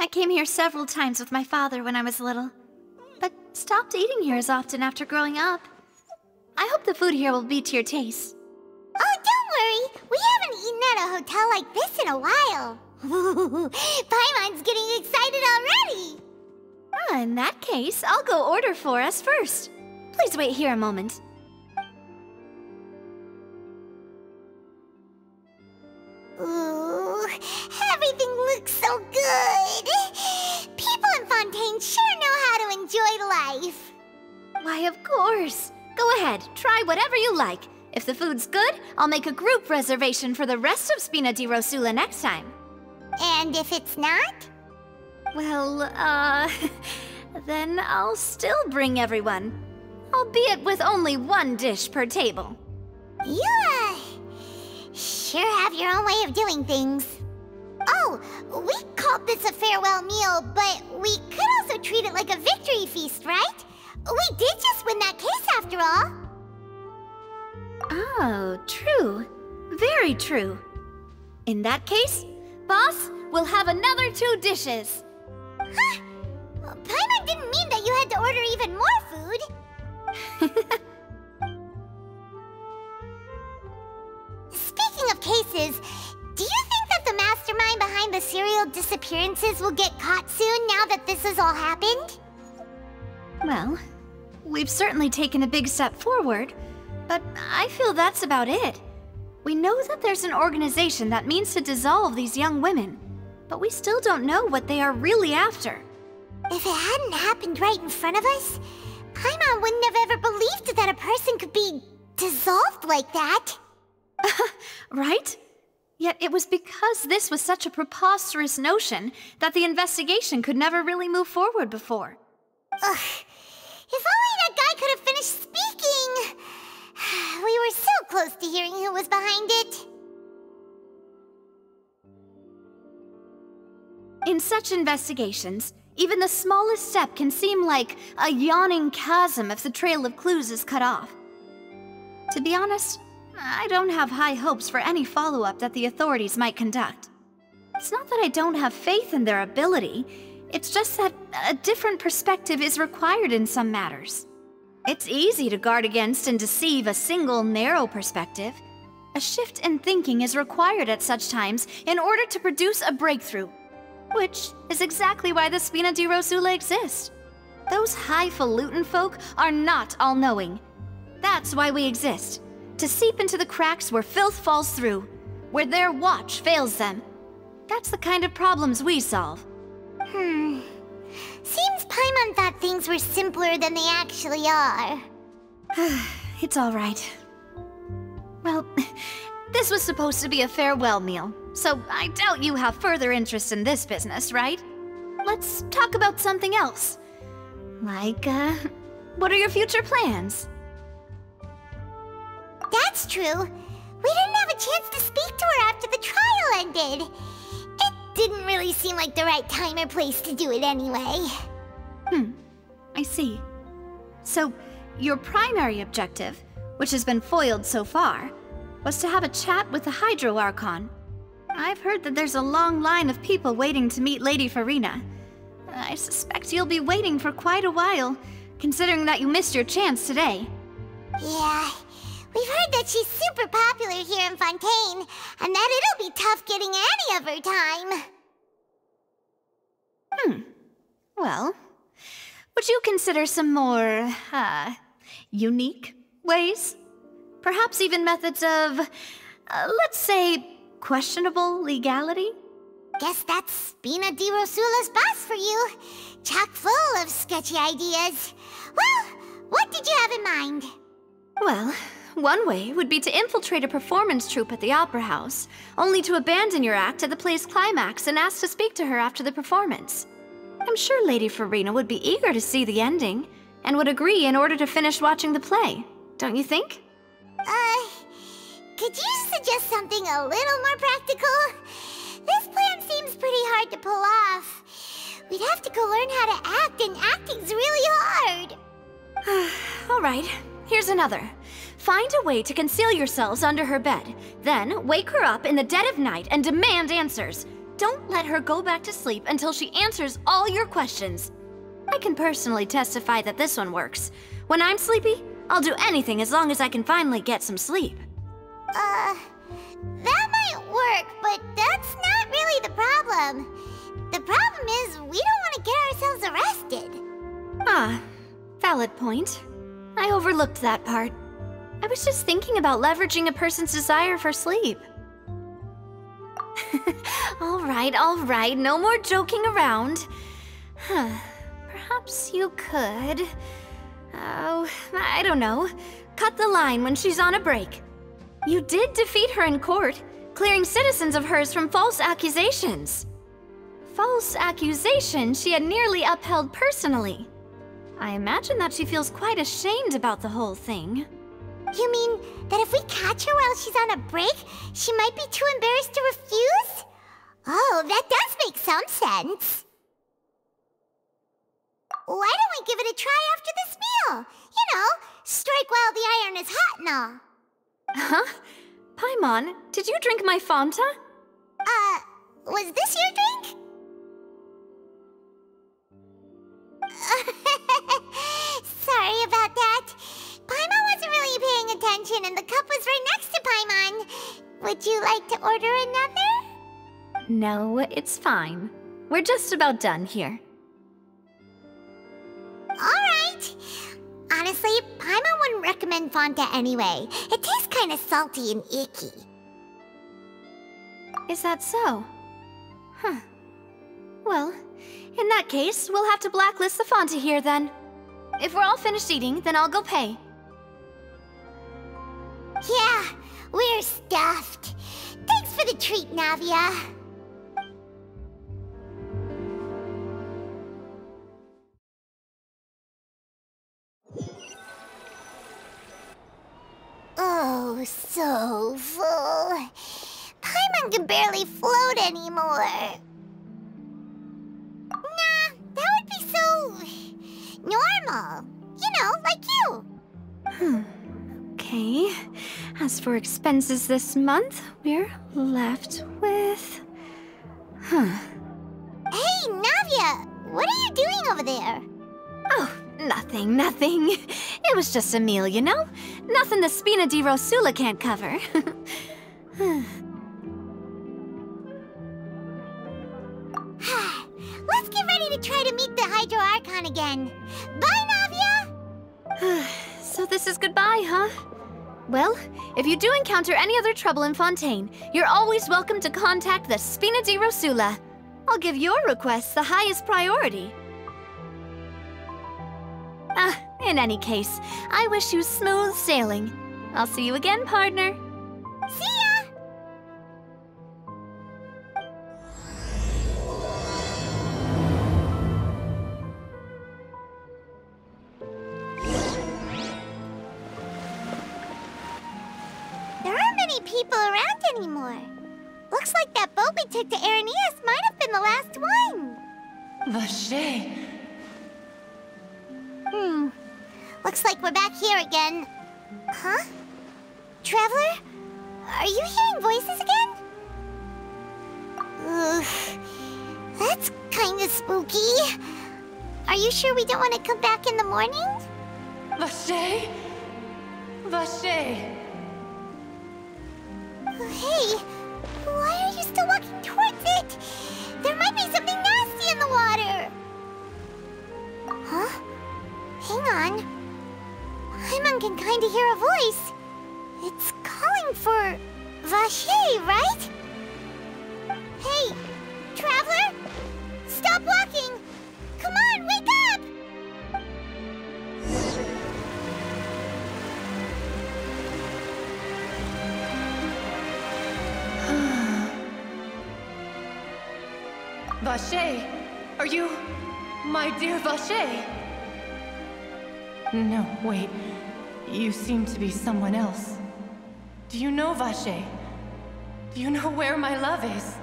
I came here several times with my father when I was little, but stopped eating here as often after growing up. I hope the food here will be to your taste. Oh, don't worry. We haven't eaten at a hotel like this in a while. Paimon's getting excited already. In that case, I'll go order for us first. Please wait here a moment. Ooh, everything looks so good. People in Fontaine sure know how to enjoy life. Why, of course. Go ahead, try whatever you like. If the food's good, I'll make a group reservation for the rest of Spina di Rosula next time. And if it's not? Well, then I'll still bring everyone. Albeit with only one dish per table. You, sure have your own way of doing things. Oh, we called this a farewell meal, but we could also treat it like a victory feast, right? We did just win that case after all. Oh, true. Very true. In that case, boss, we'll have another 2 dishes. Huh? Paimon didn't mean that you had to order even more food. Speaking of cases, do you think that the mastermind behind the serial disappearances will get caught soon now that this has all happened? Well, we've certainly taken a big step forward, but I feel that's about it. We know that there's an organization that means to dissolve these young women, but we still don't know what they are really after. If it hadn't happened right in front of us, Paimon wouldn't have ever believed that a person could be dissolved like that. Right? Yet it was because this was such a preposterous notion that the investigation could never really move forward before. Ugh. If only that guy could have finished speaking! We were so close to hearing who was behind it. In such investigations, even the smallest step can seem like a yawning chasm if the trail of clues is cut off. To be honest, I don't have high hopes for any follow-up that the authorities might conduct. It's not that I don't have faith in their ability, it's just that a different perspective is required in some matters. It's easy to guard against and deceive a single narrow perspective. A shift in thinking is required at such times in order to produce a breakthrough, which is exactly why the Spina di Rosula exists. Those highfalutin folk are not all-knowing. That's why we exist, to seep into the cracks where filth falls through, where their watch fails them. That's the kind of problems we solve. Seems Paimon thought things were simpler than they actually are. It's all right. Well, this was supposed to be a farewell meal, so I doubt you have further interest in this business, right? Let's talk about something else. Like, what are your future plans? That's true. We didn't have a chance to speak to her after the trial ended. It didn't really seem like the right time or place to do it anyway. I see. So, your primary objective, which has been foiled so far, was to have a chat with the Hydro Archon. I've heard that there's a long line of people waiting to meet Lady Farina. I suspect you'll be waiting for quite a while, considering that you missed your chance today. Yeah, we've heard that she's super popular here in Fontaine, and that it'll be tough getting any of her time. Well, would you consider some more, unique ways? Perhaps even methods of, let's say, questionable legality? Guess that's Spina di Rosula's boss for you. Chock full of sketchy ideas. Well, what did you have in mind? Well, one way would be to infiltrate a performance troupe at the Opera House, only to abandon your act at the play's climax and ask to speak to her after the performance. I'm sure Lady Farina would be eager to see the ending, and would agree in order to finish watching the play, don't you think? Could you suggest something a little more practical? This plan seems pretty hard to pull off. We'd have to go learn how to act, and acting's really hard. All right, here's another. Find a way to conceal yourselves under her bed, then wake her up in the dead of night and demand answers. don't let her go back to sleep until she answers all your questions. I can personally testify that this one works. When I'm sleepy, I'll do anything as long as I can finally get some sleep. That might work, but that's not really the problem. The problem is we don't want to get ourselves arrested. Ah, valid point. I overlooked that part. I was just thinking about leveraging a person's desire for sleep. All right, no more joking around. Perhaps you could... Oh, I don't know. Cut the line when she's on a break. You did defeat her in court, clearing citizens of hers from false accusations. False accusations she had nearly upheld personally. I imagine that she feels quite ashamed about the whole thing. You mean that if we catch her while she's on a break, she might be too embarrassed to refuse? Oh, that does make some sense. Why don't we give it a try after this meal? You know, strike while the iron is hot and all. Huh? Paimon, did you drink my Fanta? Was this your drink? Sorry about that. Paimon wasn't really paying attention and the cup was right next to Paimon. Would you like to order another? No, it's fine. We're just about done here. Alright. Honestly, Paimon wouldn't recommend Fanta anyway. It tastes kind of salty and icky. Is that so? Huh. Well, in that case, we'll have to blacklist the Fanta here then. If we're all finished eating, then I'll go pay. Yeah, we're stuffed. Thanks for the treat, Navia. Oh, so full. Paimon can barely float anymore. Nah, that would be so... normal. You know, like you. Okay. As for expenses this month, we're left with... Hey, Navia! What are you doing over there? Oh, nothing. It was just a meal, you know? Nothing the Spina di Rosula can't cover. Let's get ready to try to meet the Hydro Archon again. Bye, Navia! So this is goodbye, huh? Well, if you do encounter any other trouble in Fontaine, you're always welcome to contact the Spina di Rosula. I'll give your requests the highest priority. In any case, I wish you smooth sailing. I'll see you again, partner. See ya! There aren't many people around anymore. Looks like that boat we took to Araneus might have been the last one. Vache. Looks like we're back here again. Huh? Traveler? Are you hearing voices again? Ugh. That's kinda spooky. Are you sure we don't want to come back in the morning? Vache? Vache. Hey, why are you still walking towards it? There might be something nasty in the water. Huh? Hang on. Paimon can kinda hear a voice. It's calling for Vache, right? Hey, Traveler! Stop walking! Come on, wake up! Vache, are you my dear Vache? No, wait. You seem to be someone else. Do you know Vache? Do you know where my love is?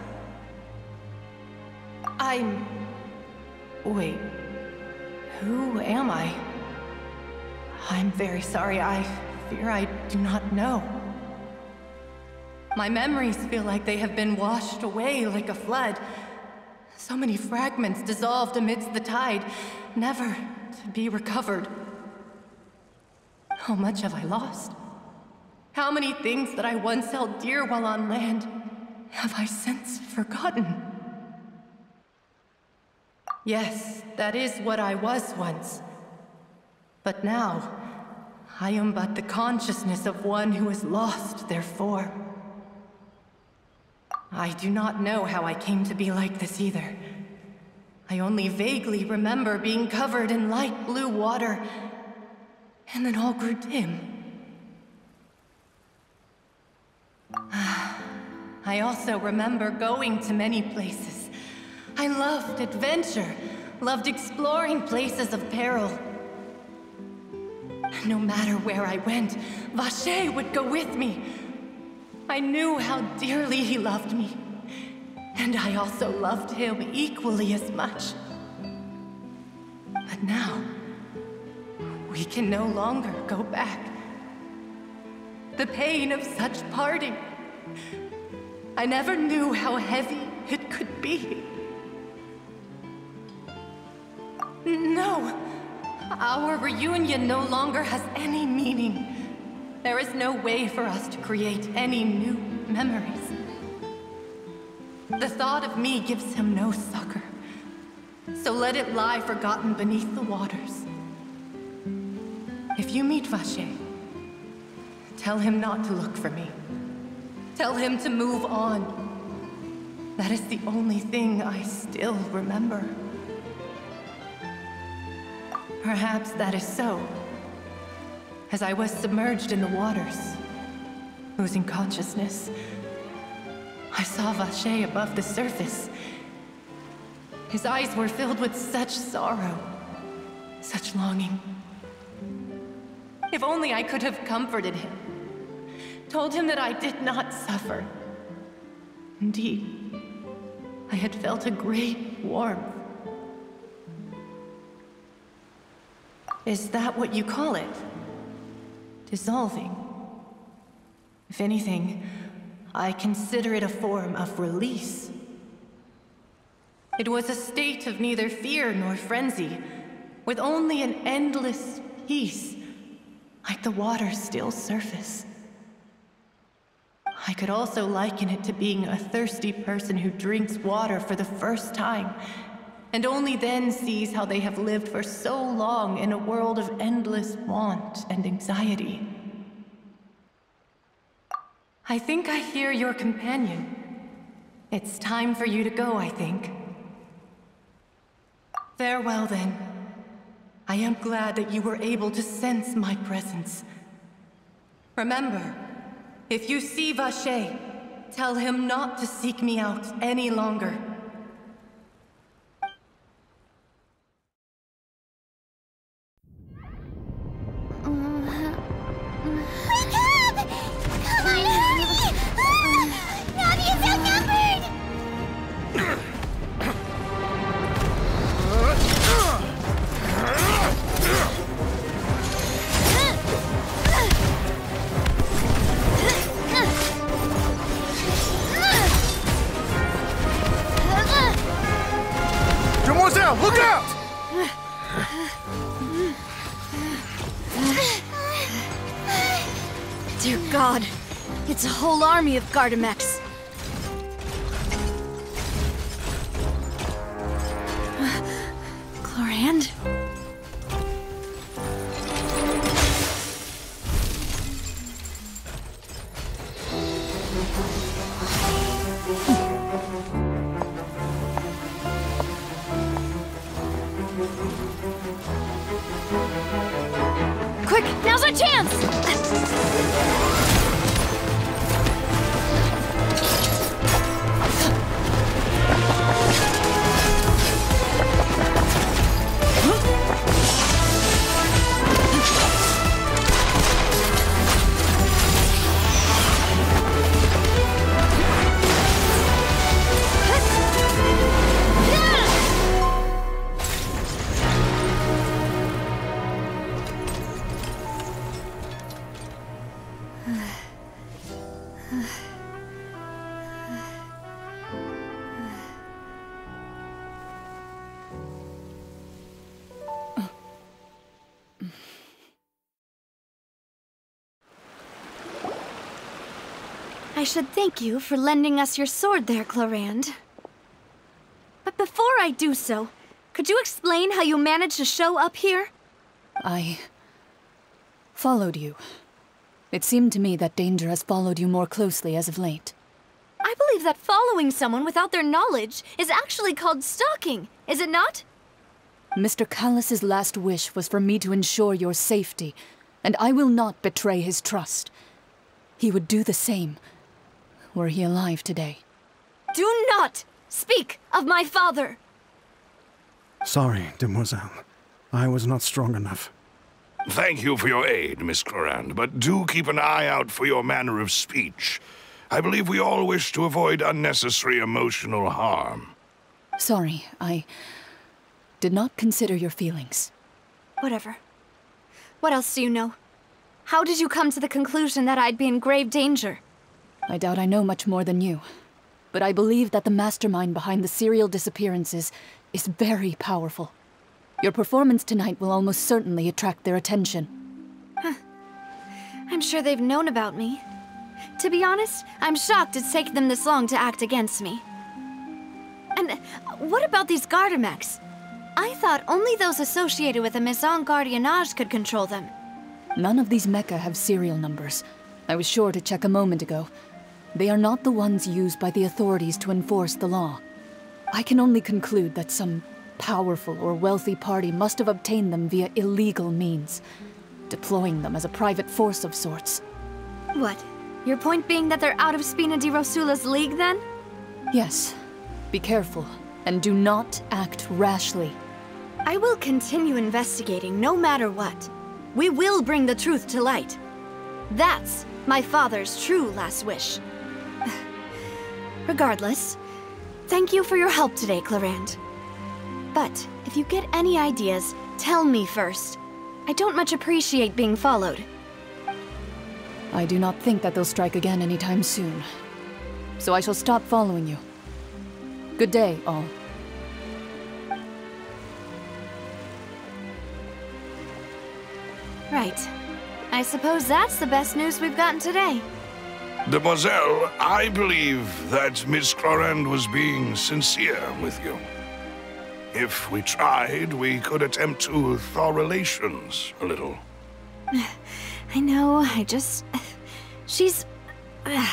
Wait. Who am I? I'm very sorry. I fear I do not know. My memories feel like they have been washed away like a flood. So many fragments dissolved amidst the tide, never to be recovered. How much have I lost? How many things that I once held dear while on land have I since forgotten? Yes, that is what I was once. But now, I am but the consciousness of one who has lost their form. I do not know how I came to be like this either. I only vaguely remember being covered in light blue water, and then all grew dim. I also remember going to many places. I loved adventure, loved exploring places of peril. No matter where I went, Vacher would go with me. I knew how dearly he loved me, and I also loved him equally as much. But now, we can no longer go back. The pain of such parting, I never knew how heavy it could be. No, our reunion no longer has any meaning. There is no way for us to create any new memories. The thought of me gives him no succor, so let it lie forgotten beneath the waters. If you meet Vacher, tell him not to look for me. Tell him to move on. That is the only thing I still remember. Perhaps that is so. As I was submerged in the waters, losing consciousness, I saw Vacher above the surface. His eyes were filled with such sorrow, such longing. If only I could have comforted him, told him that I did not suffer. Indeed, I had felt a great warmth. Is that what you call it? Dissolving? If anything, I consider it a form of release. It was a state of neither fear nor frenzy, with only an endless peace, like the water's still surface. I could also liken it to being a thirsty person who drinks water for the first time, and only then sees how they have lived for so long in a world of endless want and anxiety. I think I hear your companion. It's time for you to go, I think. Farewell, then. I am glad that you were able to sense my presence. Remember, if you see Vacher, tell him not to seek me out any longer. Wake up! Come on, hurry! Navi is outnumbered! Look out! Dear God, it's a whole army of Gardamex. Chlorand? Quick, now's our chance! I should thank you for lending us your sword there, Clorand. But before I do so, could you explain how you managed to show up here? I followed you. It seemed to me that danger has followed you more closely as of late. I believe that following someone without their knowledge is actually called stalking, is it not? Mr. Callus's last wish was for me to ensure your safety, and I will not betray his trust. He would do the same, were he alive today. Do not speak of my father! Sorry, demoiselle. I was not strong enough. Thank you for your aid, Miss Clorand, but do keep an eye out for your manner of speech. I believe we all wish to avoid unnecessary emotional harm. Sorry, I did not consider your feelings. Whatever. What else do you know? How did you come to the conclusion that I'd be in grave danger? I doubt I know much more than you, but I believe that the mastermind behind the serial disappearances is very powerful. Your performance tonight will almost certainly attract their attention. I'm sure they've known about me. To be honest, I'm shocked it's taken them this long to act against me. And what about these Gardamex? I thought only those associated with the Maison Gardiennage could control them. None of these mecha have serial numbers. I was sure to check a moment ago. They are not the ones used by the authorities to enforce the law. I can only conclude that some powerful or wealthy party must have obtained them via illegal means, deploying them as a private force of sorts. What? Your point being that they're out of Spina di Rosula's league, then? Yes. Be careful, and do not act rashly. I will continue investigating no matter what. We will bring the truth to light. That's my father's true last wish. Regardless, thank you for your help today, Clorand. But if you get any ideas, tell me first. I don't much appreciate being followed. I do not think that they'll strike again anytime soon. So I shall stop following you. Good day, all. Right. I suppose that's the best news we've gotten today. Demoiselle, I believe that Miss Clorand was being sincere with you. If we tried, we could attempt to thaw relations a little. I know, she's... Oh,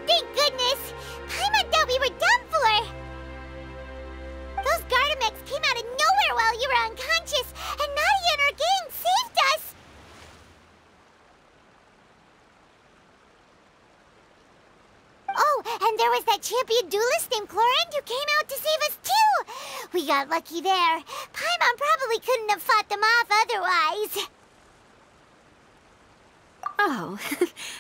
thank goodness! Paimon thought we were done for! Those Gardamex came out of nowhere while you were unconscious, and Nadia and her gang saved us! Oh, and there was that champion duelist named Clorand who came out to save us too! We got lucky there. Paimon probably couldn't have fought them off otherwise. Oh,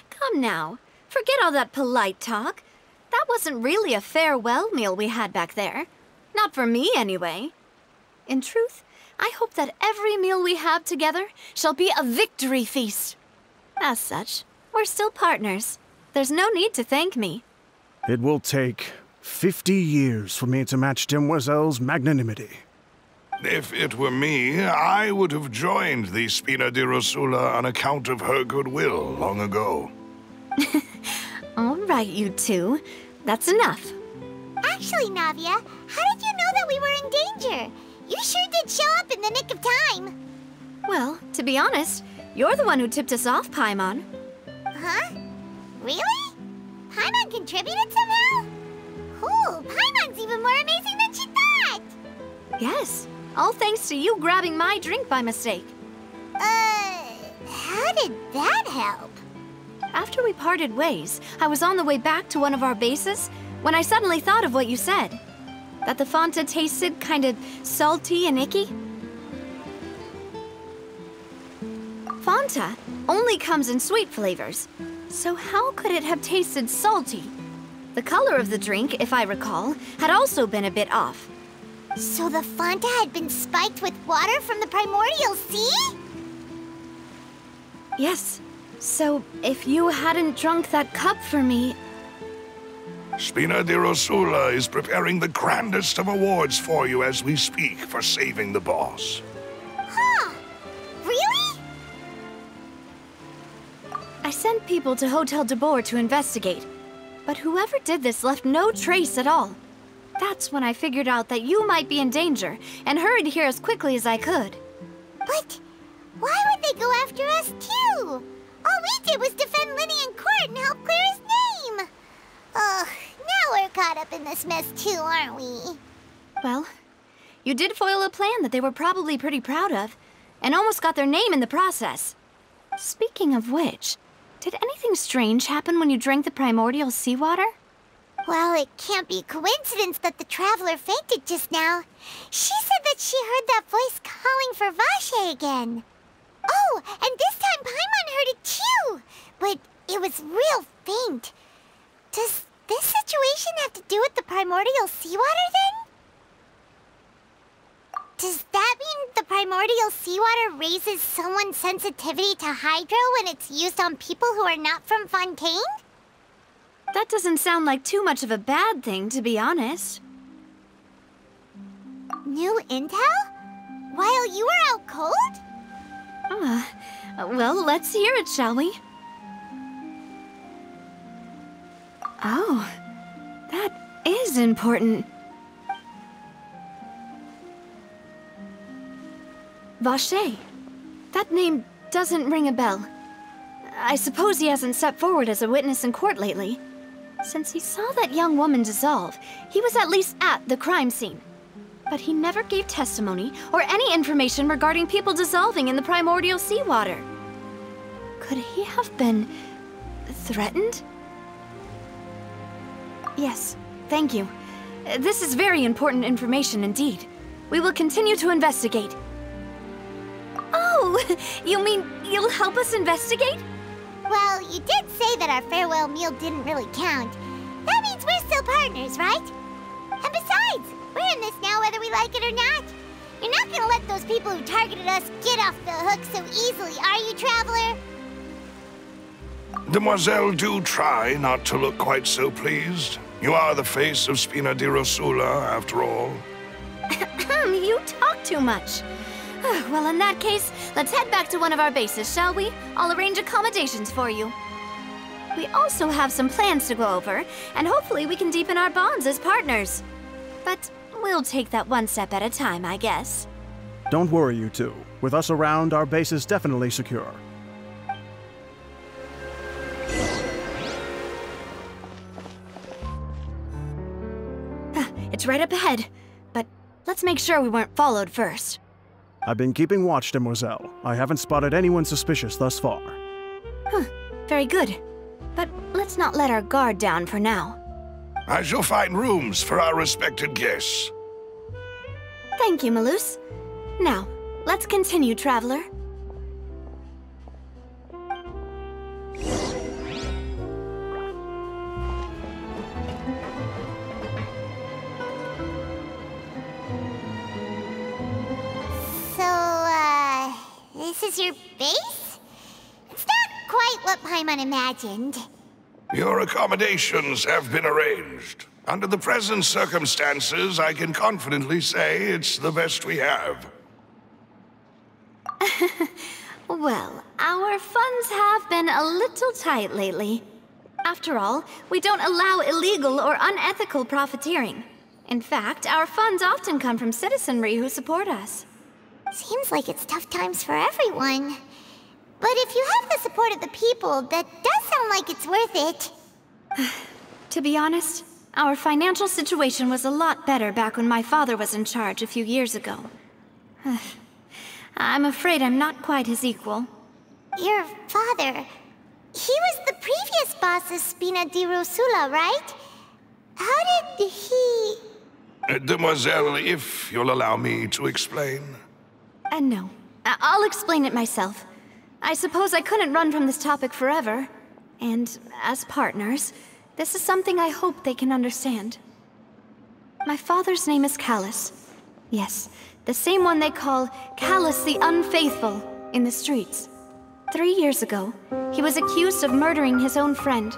come now. Forget all that polite talk. That wasn't really a farewell meal we had back there. Not for me, anyway. In truth, I hope that every meal we have together shall be a victory feast. As such, we're still partners. There's no need to thank me. It will take 50 years for me to match Demoiselle's magnanimity. If it were me, I would have joined the Spina di Rosula on account of her goodwill long ago. All right, you two. That's enough. Actually, Navia, how did you know that we were in danger? You sure did show up in the nick of time. Well, to be honest, you're the one who tipped us off, Paimon. Huh? Really? Paimon contributed somehow? Cool, Paimon's even more amazing than she thought! Yes, all thanks to you grabbing my drink by mistake. How did that help? After we parted ways, I was on the way back to one of our bases when I suddenly thought of what you said. That the Fanta tasted kind of salty and icky. Fanta only comes in sweet flavors, so how could it have tasted salty? The color of the drink, if I recall, had also been a bit off. So the Fanta had been spiked with water from the primordial sea? Yes. So, if you hadn't drunk that cup for me... Spina di Rosula is preparing the grandest of awards for you as we speak for saving the boss. Huh. Really? sent people to Hotel de Boer to investigate, but whoever did this left no trace at all. That's when I figured out that you might be in danger, and hurried here as quickly as I could. But why would they go after us too? All we did was defend Linny in court and help clear his name. Ugh, now we're caught up in this mess too, aren't we? Well, you did foil a plan that they were probably pretty proud of, and almost got their name in the process. Speaking of which, did anything strange happen when you drank the primordial seawater? Well, it can't be a coincidence that the traveler fainted just now. She said that she heard that voice calling for Vache again. Oh, and this time Paimon heard it too, but it was real faint. Does this situation have to do with the primordial seawater then? Does that mean the primordial seawater raises someone's sensitivity to hydro when it's used on people who are not from Fontaine? That doesn't sound like too much of a bad thing, to be honest. New intel? While you were out cold? Well, let's hear it, shall we? Oh, that is important. Vache. That name doesn't ring a bell. I suppose he hasn't stepped forward as a witness in court lately. Since he saw that young woman dissolve, he was at least at the crime scene. But he never gave testimony or any information regarding people dissolving in the primordial seawater. Could he have been threatened? Yes, thank you. This is very important information indeed. We will continue to investigate. Oh, you mean you'll help us investigate? Well, you did say that our farewell meal didn't really count. That means we're still partners, right? And besides, we're in this now whether we like it or not. You're not gonna let those people who targeted us get off the hook so easily, are you, Traveler? Demoiselle, do try not to look quite so pleased. You are the face of Spina di Rosula, after all. You talk too much. Well, in that case, let's head back to one of our bases, shall we? I'll arrange accommodations for you. We also have some plans to go over, and hopefully we can deepen our bonds as partners. But we'll take that one step at a time, I guess. Don't worry, you two. With us around, our base is definitely secure. It's right up ahead, but let's make sure we weren't followed first. I've been keeping watch, Demoiselle. I haven't spotted anyone suspicious thus far. Very good. But let's not let our guard down for now. I shall find rooms for our respected guests. Thank you, Malus. Now, let's continue, Traveler. This is your base? It's not quite what Paimon imagined. Your accommodations have been arranged. Under the present circumstances, I can confidently say it's the best we have. Well, our funds have been a little tight lately. After all, we don't allow illegal or unethical profiteering. In fact, our funds often come from citizenry who support us. Seems like it's tough times for everyone. But if you have the support of the people, that does sound like it's worth it. To be honest, our financial situation was a lot better back when my father was in charge a few years ago. I'm afraid I'm not quite his equal. Your father... he was the previous boss of Spina di Rosula, right? How did he... Demoiselle, if you'll allow me to explain. No. I'll explain it myself. I suppose I couldn't run from this topic forever. And as partners, this is something I hope they can understand. My father's name is Callus. Yes, the same one they call Callus the Unfaithful in the streets. 3 years ago, he was accused of murdering his own friend.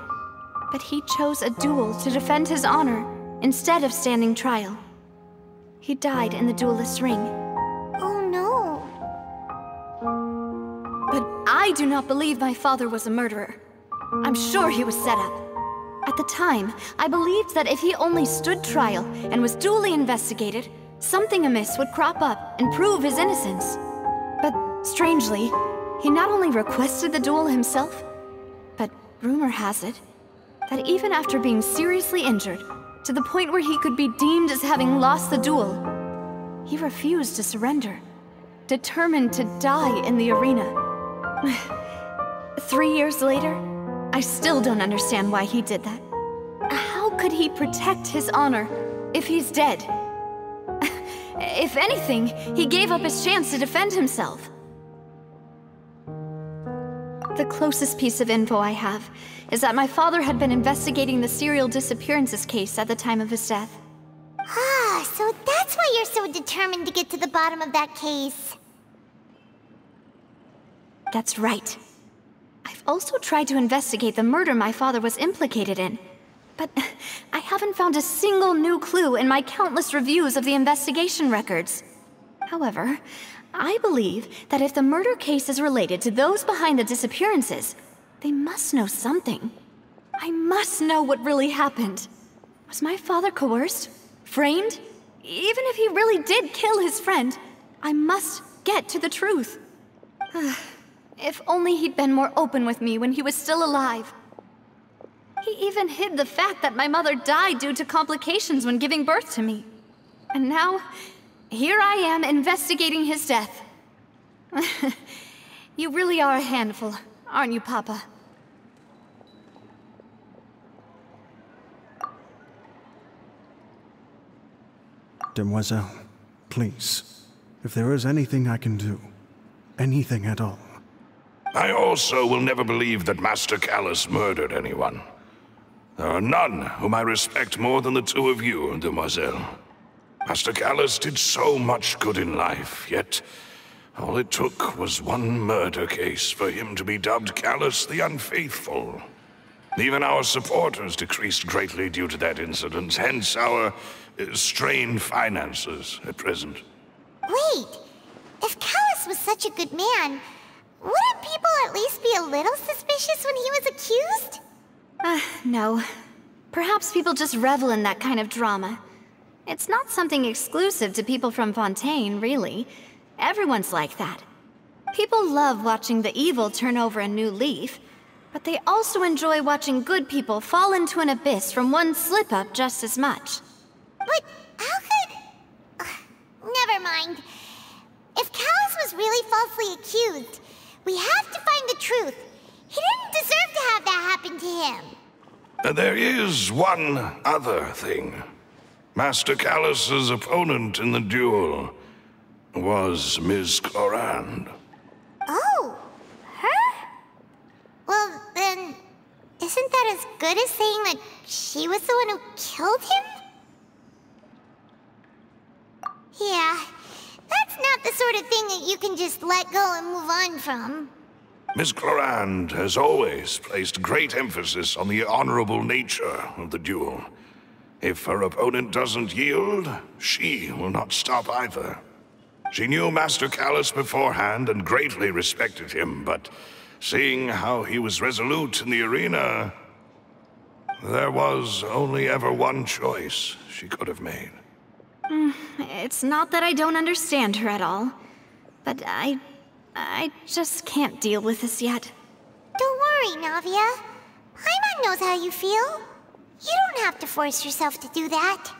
But he chose a duel to defend his honor instead of standing trial. He died in the duelist's ring. Oh no. But I do not believe my father was a murderer. I'm sure he was set up. At the time, I believed that if he only stood trial and was duly investigated, something amiss would crop up and prove his innocence. But strangely, he not only requested the duel himself, but rumor has it that even after being seriously injured, to the point where he could be deemed as having lost the duel, he refused to surrender, determined to die in the arena. 3 years later, I still don't understand why he did that. How could he protect his honor if he's dead? If anything, he gave up his chance to defend himself. The closest piece of info I have is that my father had been investigating the serial disappearances case at the time of his death. Ah, so that's why you're so determined to get to the bottom of that case. That's right. I've also tried to investigate the murder my father was implicated in, but I haven't found a single new clue in my countless reviews of the investigation records. However, I believe that if the murder case is related to those behind the disappearances, they must know something. I must know what really happened. Was my father coerced? Framed? Even if he really did kill his friend, I must get to the truth. If only he'd been more open with me when he was still alive. He even hid the fact that my mother died due to complications when giving birth to me. And now, here I am investigating his death. You really are a handful, aren't you, Papa? Demoiselle, please, if there is anything I can do, anything at all. I also will never believe that Master Callus murdered anyone. There are none whom I respect more than the two of you, Demoiselle. Master Callus did so much good in life, yet all it took was one murder case for him to be dubbed Callus the Unfaithful. Even our supporters decreased greatly due to that incident, hence our strained finances at present. Wait, if Callus was such a good man, wouldn't people at least be a little suspicious when he was accused? No. Perhaps people just revel in that kind of drama. It's not something exclusive to people from Fontaine, really. Everyone's like that. People love watching the evil turn over a new leaf, but they also enjoy watching good people fall into an abyss from one slip-up just as much. But how could... never mind. If Callus was really falsely accused, we have to find the truth. He didn't deserve to have that happen to him. There is one other thing. Master Callus's opponent in the duel was Ms. Clorand. Oh, her? Well, then, isn't that as good as saying that she was the one who killed him? Yeah, that's not the sort of thing that you can just let go and move on from. Ms. Clorand has always placed great emphasis on the honorable nature of the duel. If her opponent doesn't yield, she will not stop either. She knew Master Callus beforehand and greatly respected him, but seeing how he was resolute in the arena, there was only ever one choice she could have made. It's not that I don't understand her at all, but I just can't deal with this yet. Don't worry, Navia. Paimon knows how you feel. You don't have to force yourself to do that.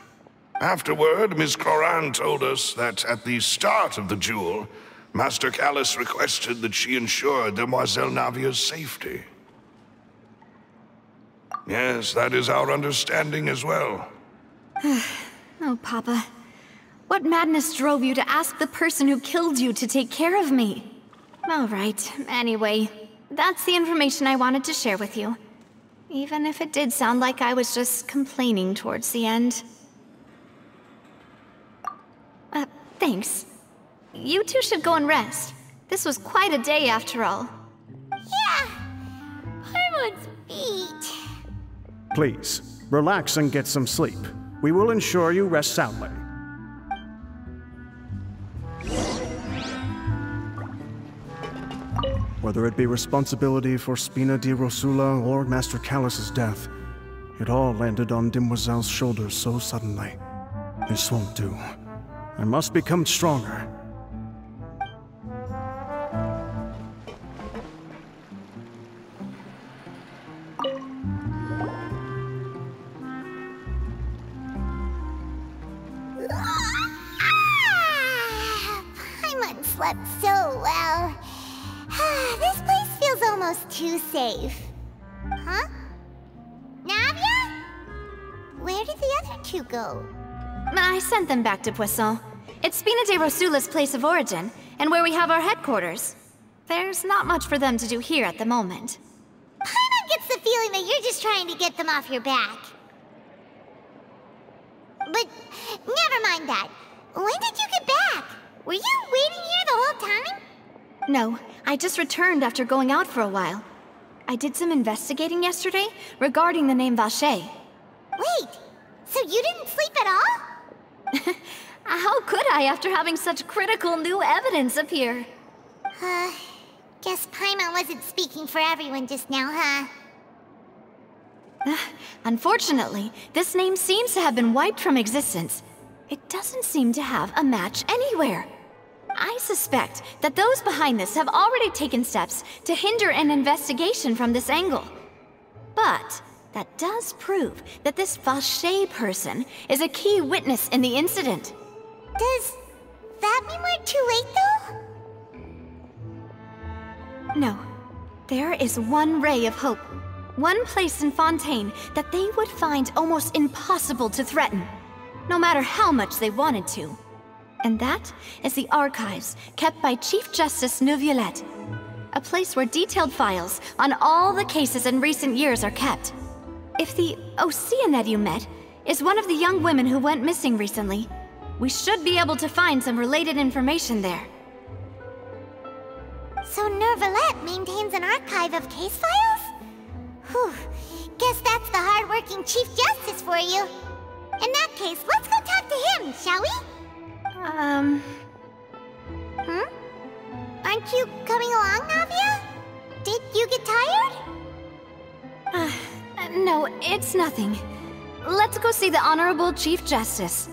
Afterward, Ms. Clorand told us that at the start of the duel, Master Callus requested that she ensure Demoiselle Navia's safety. Yes, that is our understanding as well. Oh, Papa. What madness drove you to ask the person who killed you to take care of me? All right, anyway, that's the information I wanted to share with you. Even if it did sound like I was just complaining towards the end. Thanks. You two should go and rest. This was quite a day after all. Yeah, Paimon's beat. Please, relax and get some sleep. We will ensure you rest soundly. Whether it be responsibility for Spina di Rosula or Master Callus's death, it all landed on Demoiselle's shoulders so suddenly. This won't do. I must become stronger. Paimon slept so well. This place feels almost too safe. Huh? Navia? Where did the other two go? I sent them back to Poisson. It's Spina de Rosula's place of origin, and where we have our headquarters. There's not much for them to do here at the moment. Paimon gets the feeling that you're just trying to get them off your back. But never mind that. When did you get back? Were you waiting here the whole time? No, I just returned after going out for a while. I did some investigating yesterday regarding the name Vache. Wait, so you didn't sleep at all? How could I after having such critical new evidence appear? Guess Paimon wasn't speaking for everyone just now, huh? Unfortunately, this name seems to have been wiped from existence. It doesn't seem to have a match anywhere. I suspect that those behind this have already taken steps to hinder an investigation from this angle. But that does prove that this Vache person is a key witness in the incident. Does that mean we're too late, though? No. There is one ray of hope. One place in Fontaine that they would find almost impossible to threaten, no matter how much they wanted to. And that is the archives kept by Chief Justice Neuvillette. A place where detailed files on all the cases in recent years are kept. If the Oceanette you met is one of the young women who went missing recently, we should be able to find some related information there. So Neuvillette maintains an archive of case files? Whew, guess that's the hard-working Chief Justice for you. In that case, let's go talk to him, shall we? Aren't you coming along, Navia? Did you get tired? No, it's nothing. Let's go see the Honorable Chief Justice.